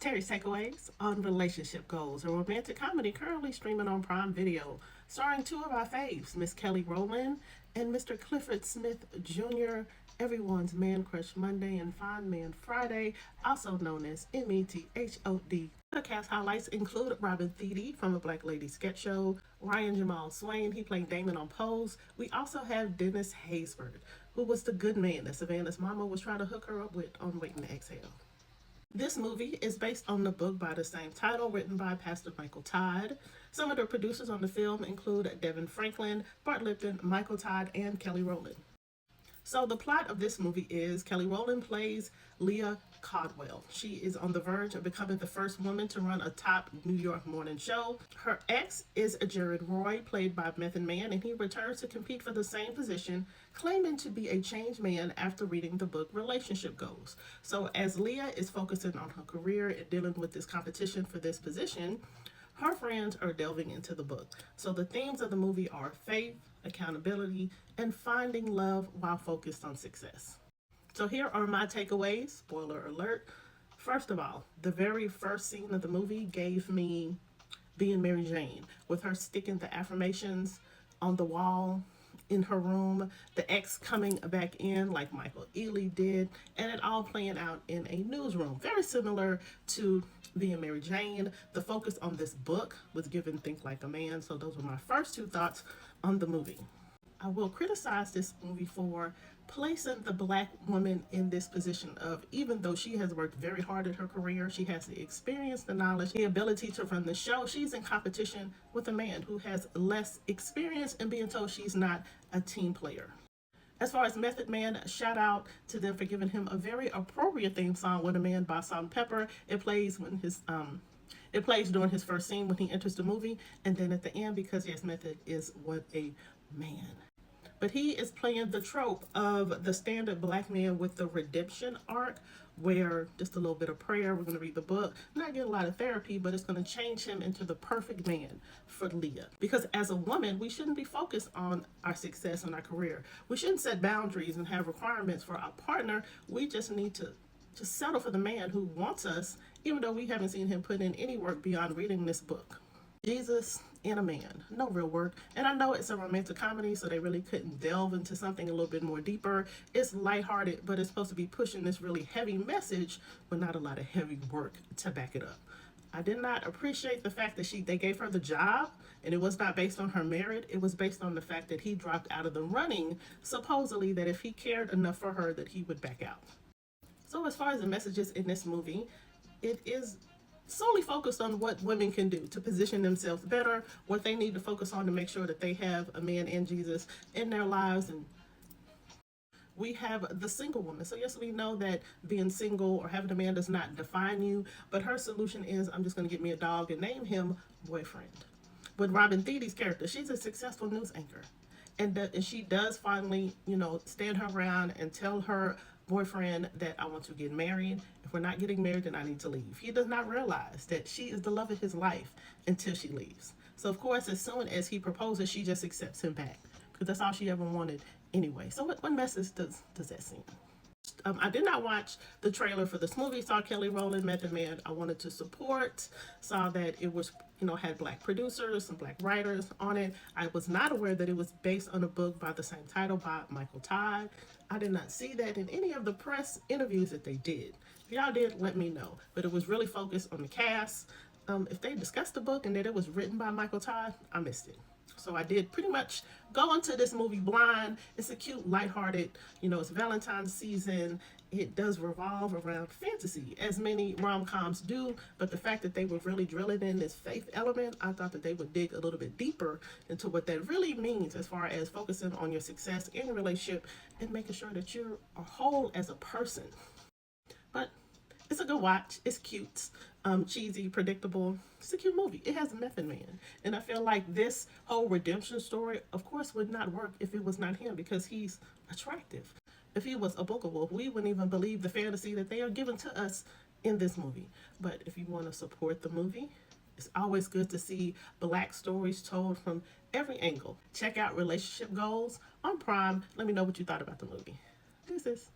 Terry's Takeaways on Relationship Goals, a romantic comedy currently streaming on Prime Video, starring two of our faves, Miss Kelly Rowland and Mr. Clifford Smith Jr., everyone's man crush Monday and fine man Friday, also known as METHOD. The cast highlights include Robin Thede from a Black Lady sketch show, Ryan Jamal Swain, he played Damon on Pose. We also have Dennis Haysbert, who was the good man that Savannah's mama was trying to hook her up with on Waiting to Exhale. This movie is based on the book by the same title, written by Pastor Michael Todd. Some of the producers on the film include Devin Franklin, Bart Lipton, Michael Todd, and Kelly Rowland. So the plot of this movie is Kelly Rowland plays Leah Caldwell. She is on the verge of becoming the first woman to run a top New York morning show. Her ex is Jared Roy, played by Method Man, and he returns to compete for the same position, claiming to be a changed man after reading the book Relationship Goals. So as Leah is focusing on her career and dealing with this competition for this position, her friends are delving into the book. So the themes of the movie are faith, accountability, and finding love while focused on success. So here are my takeaways. Spoiler alert. First of all, the very first scene of the movie gave me being Mary Jane, with her sticking the affirmations on the wall in her room, the ex coming back in like Michael Ealy did, and it all playing out in a newsroom. Very similar to being Mary Jane. The focus on this book was given Think Like a Man. So those were my first two thoughts on the movie. I will criticize this movie for placing the Black woman in this position of, even though she has worked very hard at her career, she has the experience, the knowledge, the ability to run the show, she's in competition with a man who has less experience and being told she's not a team player. As far as Method Man, shout out to them for giving him a very appropriate theme song with a man by Salt-N-Pepa. It plays during his first scene when he enters the movie, and then at the end, because yes, Method is what a man. But he is playing the trope of the standard Black man with the redemption arc, where just a little bit of prayer, we're going to read the book, not get a lot of therapy, but it's going to change him into the perfect man for Leah. Because as a woman, we shouldn't be focused on our success and our career. We shouldn't set boundaries and have requirements for our partner. We just need to settle for the man who wants us, even though we haven't seen him put in any work beyond reading this book. Jesus and a man, no real work. And I know it's a romantic comedy, so they really couldn't delve into something a little bit more deeper. It's lighthearted, but it's supposed to be pushing this really heavy message, but not a lot of heavy work to back it up. I did not appreciate the fact that they gave her the job, and it was not based on her merit. It was based on the fact that he dropped out of the running, supposedly that if he cared enough for her that he would back out. So as far as the messages in this movie, it is solely focused on what women can do to position themselves better, what they need to focus on to make sure that they have a man and Jesus in their lives. And we have the single woman. So yes, we know that being single or having a man does not define you, but her solution is, I'm just going to get me a dog and name him boyfriend. With Robin Thede's character, she's a successful news anchor. And she does finally, stand her ground and tell her boyfriend that I want to get married. If we're not getting married, then I need to leave. He does not realize that she is the love of his life until she leaves. So of course, as soon as he proposes, she just accepts him back, because that's all she ever wanted anyway. So what message does that seem? I did not watch the trailer for this movie. Saw Kelly Rowland, Method Man. I wanted to support. Saw that it was, had Black producers, some Black writers on it. I was not aware that it was based on a book by the same title by Michael Todd. I did not see that in any of the press interviews that they did. If y'all did, let me know. But it was really focused on the cast. If they discussed the book and that it was written by Michael Todd, I missed it. So I did pretty much go into this movie blind. It's a cute, lighthearted, it's Valentine's season. It does revolve around fantasy, as many rom-coms do. But the fact that they were really drilling in this faith element, I thought that they would dig a little bit deeper into what that really means as far as focusing on your success in your relationship and making sure that you're a whole as a person. But it's a good watch. It's cute, cheesy, predictable. It's a cute movie. It has a Method Man. And I feel like this whole redemption story, of course, would not work if it was not him, because he's attractive. If he was a booger wolf, we wouldn't even believe the fantasy that they are giving to us in this movie. But if you want to support the movie, it's always good to see Black stories told from every angle. Check out Relationship Goals on Prime. Let me know what you thought about the movie. This is